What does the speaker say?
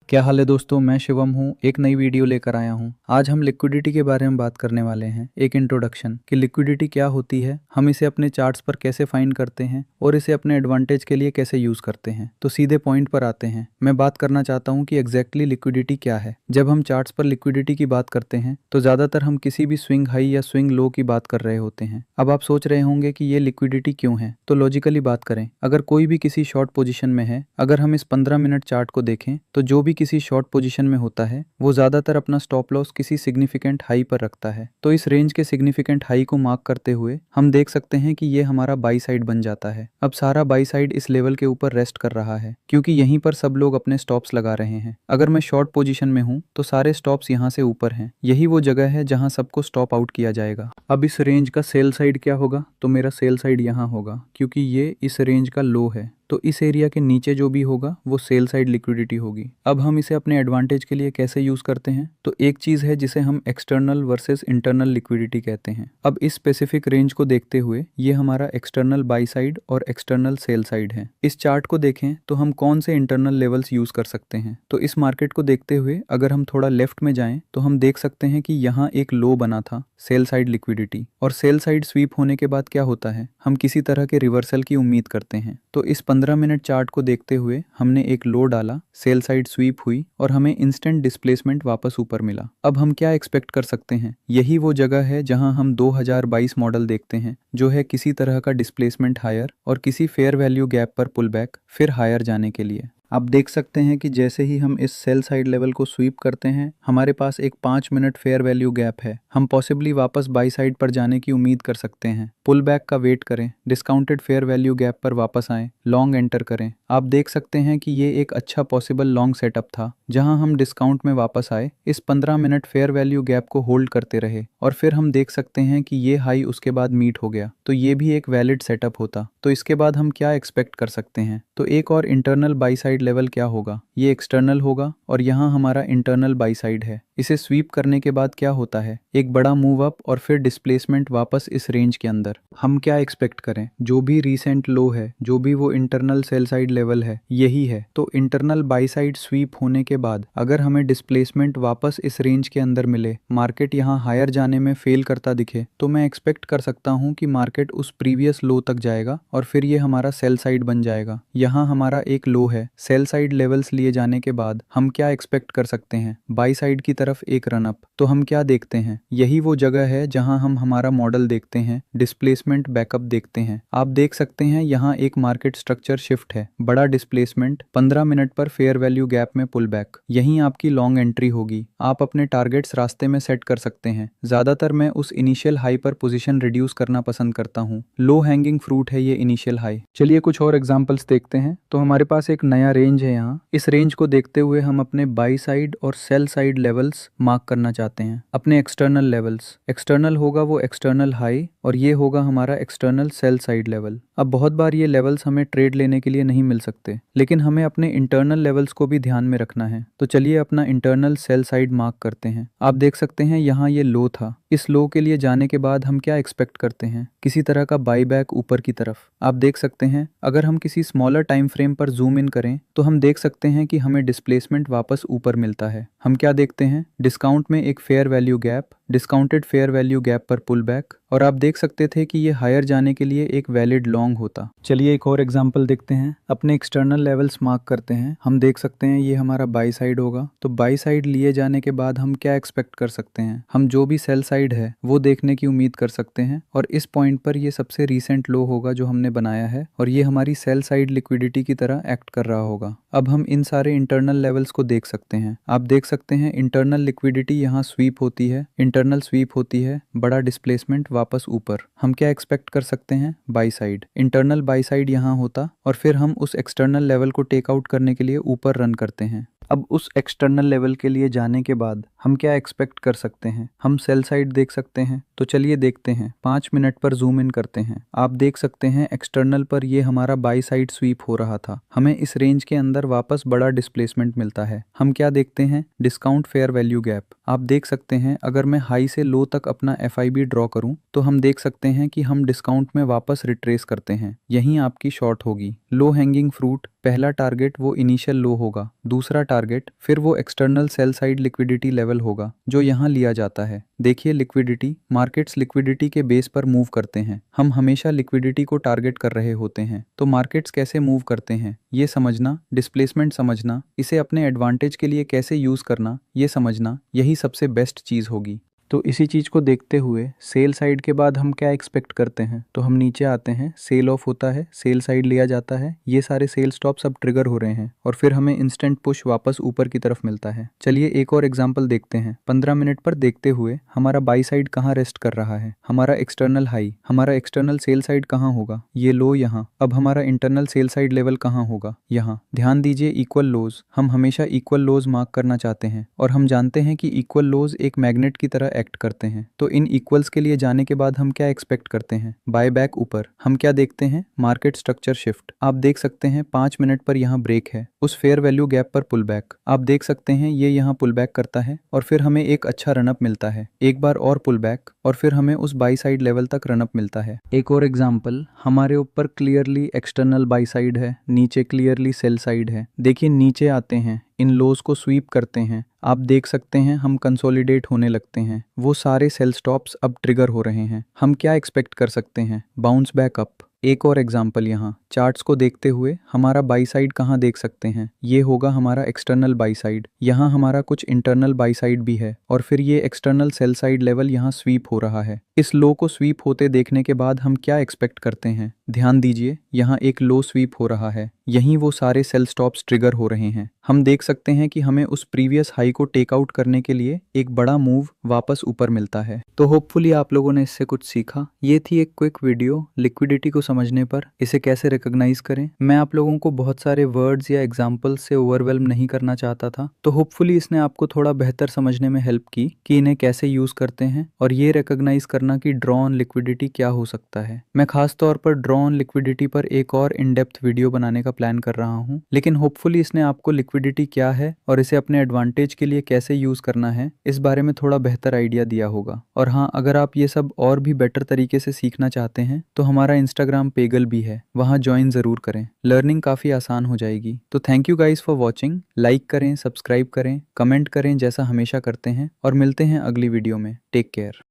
क्या हाल है दोस्तों, मैं शिवम हूँ। एक नई वीडियो लेकर आया हूँ। आज हम लिक्विडिटी के बारे में बात करने वाले हैं। एक इंट्रोडक्शन कि लिक्विडिटी क्या होती है, हम इसे अपने चार्ट्स पर कैसे फाइंड करते हैं और इसे अपने एडवांटेज के लिए कैसे यूज़ करते हैं। तो सीधे पॉइंट पर आते हैं। मैं बात करना चाहता हूँ कि एग्जैक्टली लिक्विडिटी क्या है। जब हम चार्ट्स पर लिक्विडिटी की बात करते हैं तो ज़्यादातर हम किसी भी स्विंग हाई या स्विंग लो की बात कर रहे होते हैं। अब आप सोच रहे होंगे कि ये लिक्विडिटी क्यों है, तो लॉजिकली बात करें, अगर कोई भी किसी शॉर्ट पोजीशन में है, अगर हम इस 15 मिनट चार्ट को देखें तो जो भी किसी शॉर्ट पोजीशन में होता है वो ज़्यादातर अपना स्टॉप लॉस किसी सिग्निफिकेंट हाई पर रखता है। तो इस रेंज के सिग्निफिकेंट हाई को मार्क करते हुए हम देख सकते हैं कि ये हमारा बाई साइड बन जाता है। अब सारा बाई साइड इस लेवल के ऊपर रेस्ट कर रहा है क्योंकि यहीं पर सब लोग अपने स्टॉप्स लगा रहे हैं। अगर मैं शॉर्ट पोजीशन में हूँ तो सारे स्टॉप्स यहाँ से ऊपर हैं। यही वो जगह है जहाँ सबको स्टॉप आउट किया जाएगा। अब इस रेंज का सेल साइड क्या होगा, तो मेरा सेल साइड यहाँ होगा क्योंकि ये इस रेंज का लो है। तो इस एरिया के नीचे जो भी होगा वो सेल साइड लिक्विडिटी होगी। अब हम इसे अपने एडवांटेज के लिए कैसे यूज करते हैं, तो एक चीज है जिसे हम एक्सटर्नल वर्सेस इंटरनल लिक्विडिटी कहते हैं। अब इस स्पेसिफिक रेंज को देखते हुए ये हमारा एक्सटर्नल बाई साइड और एक्सटर्नल सेल साइड है। इस चार्ट को देखें तो हम कौन से इंटरनल लेवल्स यूज कर सकते हैं। तो इस मार्केट को देखते हुए अगर हम थोड़ा लेफ्ट में जाएं तो हम देख सकते हैं कि यहाँ एक लो बना था सेल साइड लिक्विडिटी, और सेल साइड स्वीप होने के बाद क्या होता है, हम किसी तरह के रिवर्सल की उम्मीद करते हैं। तो इस 15 मिनट चार्ट को देखते हुए हमने एक लो डाला, सेल साइड स्वीप हुई और हमें इंस्टेंट डिस्प्लेसमेंट वापस ऊपर मिला। अब हम क्या एक्सपेक्ट कर सकते हैं, यही वो जगह है जहां हम 2022 मॉडल देखते हैं, जो है किसी तरह का डिस्प्लेसमेंट हायर और किसी फेयर वैल्यू गैप पर पुल बैक, फिर हायर जाने के लिए। आप देख सकते हैं कि जैसे ही हम इस सेल साइड लेवल को स्वीप करते हैं हमारे पास एक 5 मिनट फेयर वैल्यू गैप है। हम पॉसिबली वापस बाई साइड पर जाने की उम्मीद कर सकते हैं। पुल बैक का वेट करें, डिस्काउंटेड फेयर वैल्यू गैप पर वापस आएं, लॉन्ग एंटर करें। आप देख सकते हैं कि ये एक अच्छा पॉसिबल लॉन्ग सेटअप था जहां हम डिस्काउंट में वापस आए, इस 15 मिनट फेयर वैल्यू गैप को होल्ड करते रहे और फिर हम देख सकते हैं कि ये हाई उसके बाद मीट हो गया। तो ये भी एक वैलिड सेटअप होता। तो इसके बाद हम क्या एक्सपेक्ट कर सकते हैं, तो एक और इंटरनल बाई साइड लेवल क्या होगा, ये एक्सटर्नल होगा और यहाँ हमारा इंटरनल बाई साइड है। इसे स्वीप करने के बाद क्या होता है, एक बड़ा मूव अप और फिर डिस्प्लेसमेंट वापस इस रेंज के अंदर। हम क्या एक्सपेक्ट करें, जो भी रीसेंट लो है, जो भी वो इंटरनल सेल साइड लेवल है, यही है। तो इंटरनल बाई साइड स्वीप होने के बाद अगर हमें डिस्प्लेसमेंट वापस इस रेंज के अंदर मिले, मार्केट यहाँ हायर जाने में फेल करता दिखे, तो मैं एक्सपेक्ट कर सकता हूँ कि मार्केट उस प्रीवियस लो तक जाएगा और फिर ये हमारा सेल साइड बन जाएगा। यहाँ हमारा एक लो है, सेल साइड लेवल्स लिए जाने के बाद हम क्या एक्सपेक्ट कर सकते हैं, बाई साइड की तरफ एक रन अप। तो हम क्या देखते हैं, यही वो जगह है जहां हम हमारा मॉडल देखते हैं, डिस्प्लेसमेंट बैकअप देखते हैं। आप देख सकते हैं यहाँ एक मार्केट स्ट्रक्चर शिफ्ट है, बड़ा डिस्प्लेसमेंट, 15 मिनट पर फेयर वैल्यू गैप में पुल बैक, यहीं आपकी लॉन्ग एंट्री होगी। आप अपने टारगेट्स रास्ते में सेट कर सकते हैं। ज्यादातर मैं उस इनिशियल हाई पर पोजीशन रिड्यूस करना पसंद करता हूँ। लो हैंगिंग फ्रूट है ये इनिशियल हाई। चलिए कुछ और एग्जांपल्स देखते हैं। तो हमारे पास एक नया रेंज है यहाँ। इस रेंज को देखते हुए हम अपने बाई साइड और सेल साइड लेवल्स मार्क करना चाहते हैं, अपने एक्सटर्नल लेवल्स। एक्सटर्नल होगा वो एक्सटर्नल हाई और ये होगा हमारा एक्सटर्नल सेल साइड लेवल। अब बहुत बार ये लेवल्स हमें ट्रेड लेने के लिए नहीं मिल सकते, लेकिन हमें अपने इंटरनल लेवल्स को भी ध्यान में रखना है। तो चलिए अपना इंटरनल सेल साइड मार्क करते हैं। आप देख सकते हैं यहाँ ये लो था। इस लो के लिए जाने के बाद हम क्या एक्सपेक्ट करते हैं, किसी तरह का बाई बैक ऊपर की तरफ। आप देख सकते हैं अगर हम किसी स्मॉलर टाइम फ्रेम पर जूम इन करें तो हम देख सकते हैं कि हमें डिस्प्लेसमेंट वापस ऊपर मिलता है। हम क्या देखते हैं, डिस्काउंट में एक fair value gap, discounted fair value gap पर पुल बैक, और आप देख सकते थे कि ये हायर जाने के लिए एक वैलिड लॉन्ग होता। चलिए एक और एग्जांपल देखते हैं। अपने एक्सटर्नल लेवल्स मार्क करते हैं। हम देख सकते हैं ये हमारा बाई साइड होगा। तो बाई साइड लिए जाने के बाद हम क्या एक्सपेक्ट कर सकते हैं, हम जो भी सेल साइड है वो देखने की उम्मीद कर सकते हैं और इस पॉइंट पर ये सबसे रीसेंट लो होगा जो हमने बनाया है और ये हमारी सेल साइड लिक्विडिटी की तरह एक्ट कर रहा होगा। अब हम इन सारे इंटरनल लेवल्स को देख सकते हैं। आप देख सकते हैं इंटरनल लिक्विडिटी यहाँ स्वीप होती है, इंटरनल स्वीप होती है, बड़ा डिस्प्लेसमेंट वापस ऊपर। हम क्या एक्सपेक्ट कर सकते हैं, by side, internal by side यहाँ होता और फिर हम उस एक्सटर्नल लेवल को टेक आउट करने के लिए ऊपर रन करते हैं। अब उस एक्सटर्नल लेवल के लिए जाने के बाद हम क्या एक्सपेक्ट कर सकते हैं, हम सेल साइड देख सकते हैं। तो चलिए देखते हैं, 5 मिनट पर जूम इन करते हैं। आप देख सकते हैं एक्सटर्नल पर ये हमारा बाई साइड स्वीप हो रहा था। हमें इस रेंज के अंदर वापस बड़ा डिस्प्लेसमेंट मिलता है। हम क्या देखते हैं, डिस्काउंट फेयर वैल्यू गैप। आप देख सकते हैं अगर मैं हाई से लो तक अपना FIB ड्रॉ करूं तो हम देख सकते हैं कि हम डिस्काउंट में वापस रिट्रेस करते हैं। यहीं आपकी शॉर्ट होगी। लो हैंगिंग फ्रूट, पहला टारगेट वो इनिशियल लो होगा, दूसरा टारगेट फिर वो external sell side liquidity level होगा जो यहाँ लिया जाता है। देखिए लिक्विडिटी, मार्केट्स लिक्विडिटी के बेस पर मूव करते हैं। हम हमेशा लिक्विडिटी को टारगेट कर रहे होते हैं। तो मार्केट्स कैसे मूव करते हैं ये समझना, डिस्प्लेसमेंट समझना, इसे अपने एडवांटेज के लिए कैसे यूज़ करना ये समझना, यही सबसे बेस्ट चीज़ होगी। तो इसी चीज़ को देखते हुए सेल साइड के बाद हम क्या एक्सपेक्ट करते हैं, तो हम नीचे आते हैं, सेल ऑफ होता है, सेल साइड लिया जाता है, ये सारे सेल स्टॉप्स अब ट्रिगर हो रहे हैं और फिर हमें इंस्टेंट पुश वापस ऊपर की तरफ मिलता है। चलिए एक और एग्जांपल देखते हैं। 15 मिनट पर देखते हुए हमारा बाई साइड कहाँ रेस्ट कर रहा है, हमारा एक्सटर्नल हाई, हमारा एक्सटर्नल सेल साइड कहाँ होगा, ये लो यहाँ। अब हमारा इंटरनल सेल साइड लेवल कहाँ होगा, यहाँ। ध्यान दीजिए इक्वल लोज, हम हमेशा इक्वल लोज मार्क करना चाहते हैं और हम जानते हैं कि इक्वल लोज एक मैग्नेट की तरह एक्ट करते हैं। तो इन इक्वल्स के लिए जाने के बाद हम क्या एक्सपेक्ट करते हैं, बाय बैक ऊपर। हम क्या देखते हैं, मार्केट स्ट्रक्चर शिफ्ट। आप देख सकते हैं 5 मिनट पर यहाँ ब्रेक है, उस फेयर वैल्यू गैप पर पुल बैक। आप देख सकते हैं ये यहाँ पुल बैक करता है और फिर हमें एक अच्छा रनअप मिलता है, एक बार और पुल बैक और फिर हमें उस बाई साइड लेवल तक रनअप मिलता है। एक और एग्जाम्पल, हमारे ऊपर क्लियरली एक्सटर्नल बाई साइड है, नीचे क्लियरली सेल साइड है। देखिए नीचे आते हैं, इन लोज को स्वीप करते हैं, आप देख सकते हैं हम कंसोलिडेट होने लगते हैं, वो सारे सेल स्टॉप्स अब ट्रिगर हो रहे हैं। हम क्या एक्सपेक्ट कर सकते हैं, बाउंस बैक अप। एक और एग्जाम्पल, यहाँ चार्ट्स को देखते हुए हमारा बाई साइड कहाँ देख सकते हैं, ये होगा हमारा एक्सटर्नल बाई साइड। यहाँ हमारा कुछ इंटरनल बाई साइड भी है और फिर ये एक्सटर्नल सेल साइड लेवल यहाँ स्वीप हो रहा है। इस लो को स्वीप होते देखने के बाद हम क्या एक्सपेक्ट करते हैं, ध्यान दीजिए यहाँ एक लो स्वीप हो रहा है, यहीं वो सारे सेल स्टॉप्स ट्रिगर हो रहे हैं। हम देख सकते हैं कि हमें उस प्रीवियस हाई को टेक आउट करने के लिए एक बड़ा मूव वापस ऊपर मिलता है। तो होपफुली आप लोगों ने इससे कुछ सीखा। ये थी एक क्विक वीडियो लिक्विडिटी को समझने पर, इसे कैसे रिकॉग्नाइज करें। मैं आप लोगों को बहुत सारे वर्ड्स या एग्जाम्पल्स से ओवरवेल्म नहीं करना चाहता था, तो होपफुली इसने आपको थोड़ा बेहतर समझने में हेल्प की कि इन्हें कैसे यूज करते हैं और ये रिकॉग्नाइज करना कि ड्रॉ ऑन लिक्विडिटी क्या हो सकता है। मैं खास तौर पर ड्रॉ ऑन लिक्विडिटी पर एक और इन डेप्थ वीडियो बनाने का प्लान कर रहा हूँ, लेकिन होपफुली इसने आपको लिक्विडिटी क्या है और इसे अपने एडवांटेज के लिए कैसे यूज करना है इस बारे में थोड़ा बेहतर आइडिया दिया होगा। और हाँ, अगर आप ये सब और भी बेटर तरीके से सीखना चाहते हैं तो हमारा इंस्टाग्राम पेगल भी है, वहाँ ज्वाइन जरूर करें, लर्निंग काफी आसान हो जाएगी। तो thank you guys for watching. Like करें, सब्सक्राइब करें, कमेंट करें जैसा हमेशा करते हैं और मिलते हैं अगली वीडियो में। Take care.